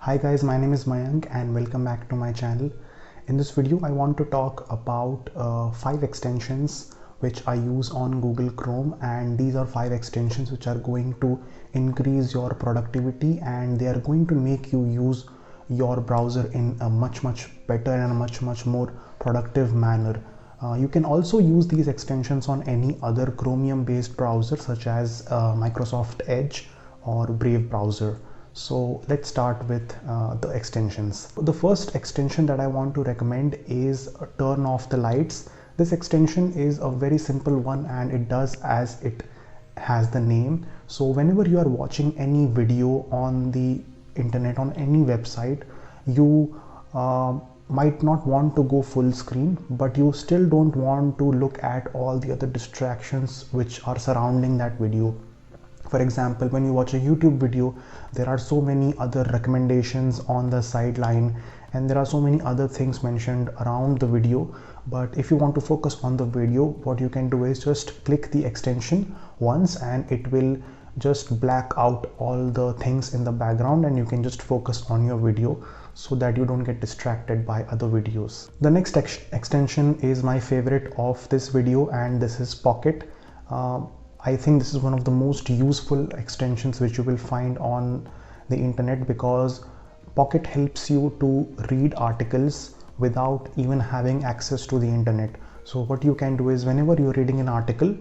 Hi guys, my name is Mayank and welcome back to my channel. In this video, I want to talk about 5 extensions which I use on Google Chrome, and these are 5 extensions which are going to increase your productivity and they are going to make you use your browser in a much better and a much more productive manner. You can also use these extensions on any other Chromium based browser such as Microsoft Edge or Brave browser. So let's start with the extensions. The first extension that I want to recommend is Turn Off the Lights. This extension is a very simple one and it does as it has the name. So whenever you are watching any video on the internet, on any website, you might not want to go full screen, but you still don't want to look at all the other distractions which are surrounding that video. For example, when you watch a YouTube video, there are so many other recommendations on the sideline and there are so many other things mentioned around the video. But if you want to focus on the video, what you can do is just click the extension once and it will just black out all the things in the background and you can just focus on your video so that you don't get distracted by other videos. The next extension is my favorite of this video, and this is Pocket. I think this is one of the most useful extensions which you will find on the internet, because Pocket helps you to read articles without even having access to the internet. So what you can do is, whenever you're reading an article,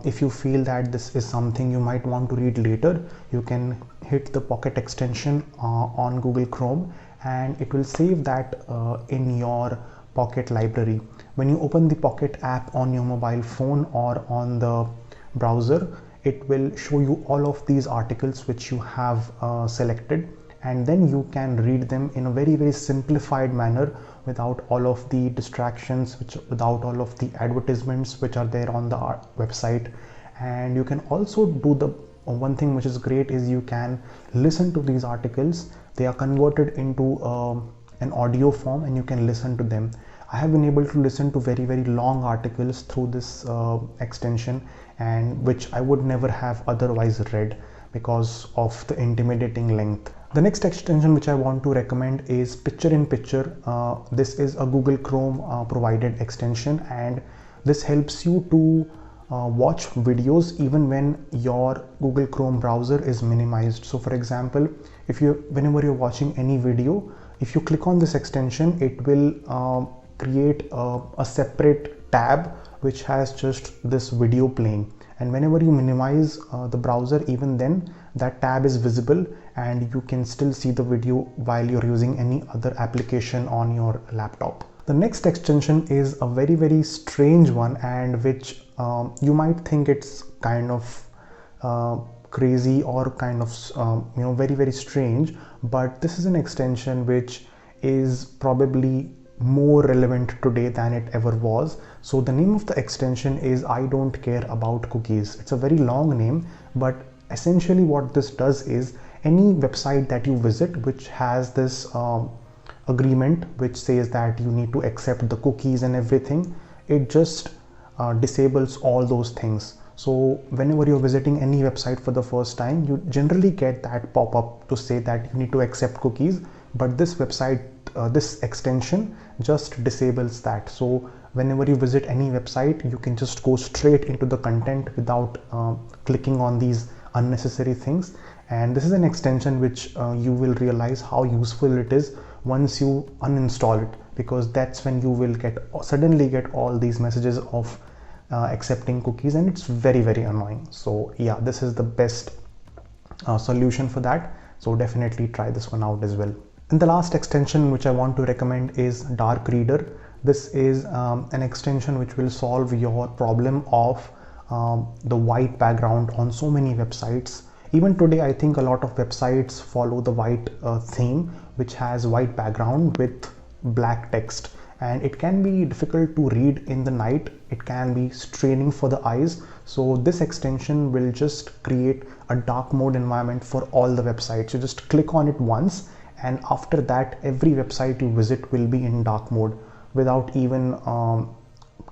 if you feel that this is something you might want to read later, you can hit the Pocket extension on Google Chrome and it will save that in your Pocket library. When you open the Pocket app on your mobile phone or on the browser, it will show you all of these articles which you have selected, and then you can read them in a very simplified manner without all of the distractions, without all of the advertisements which are there on the website. And you can also do the one thing which is great is you can listen to these articles. They are converted into an audio form and you can listen to them. I have been able to listen to very long articles through this extension, and which I would never have otherwise read because of the intimidating length. The next extension which I want to recommend is Picture in Picture. This is a Google Chrome provided extension, and this helps you to watch videos even when your Google Chrome browser is minimized. So for example, whenever you're watching any video, if you click on this extension, it will create a separate tab which has just this video playing, and whenever you minimize the browser, even then that tab is visible and you can still see the video while you're using any other application on your laptop. The next extension is a very strange one, and which you might think it's kind of crazy or kind of very strange, but this is an extension which is probably more relevant today than it ever was. So the name of the extension is I Don't Care About Cookies. It's a very long name, but essentially what this does is, any website that you visit which has this agreement which says that you need to accept the cookies and everything, it just disables all those things. So whenever you're visiting any website for the first time, you generally get that pop-up to say that you need to accept cookies, but this website, this extension just disables that. So whenever you visit any website, you can just go straight into the content without clicking on these unnecessary things. And this is an extension which you will realize how useful it is once you uninstall it, because that's when you will suddenly get all these messages of accepting cookies, and it's very annoying. So yeah, this is the best solution for that. So definitely try this one out as well. And the last extension which I want to recommend is Dark Reader. This is an extension which will solve your problem of the white background on so many websites. Even today, I think a lot of websites follow the white theme, which has white background with black text, and it can be difficult to read in the night. It can be straining for the eyes. So this extension will just create a dark mode environment for all the websites. You just click on it once, and after that every website you visit will be in dark mode without even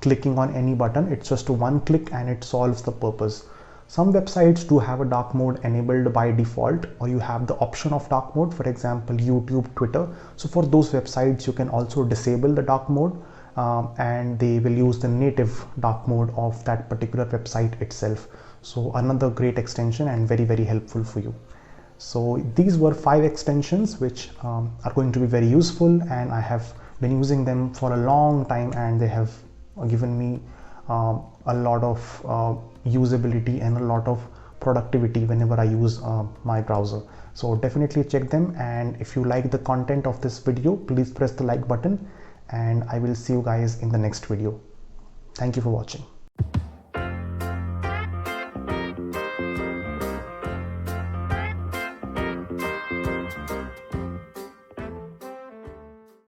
clicking on any button. It's just one click and it solves the purpose. Some websites do have a dark mode enabled by default, or you have the option of dark mode, for example YouTube, Twitter. So for those websites you can also disable the dark mode, and they will use the native dark mode of that particular website itself. So another great extension and very helpful for you. So these were 5 extensions which are going to be very useful, and I have been using them for a long time, and they have given me a lot of usability and a lot of productivity whenever I use my browser. So definitely check them, and if you like the content of this video, please press the like button, and I will see you guys in the next video. Thank you for watching.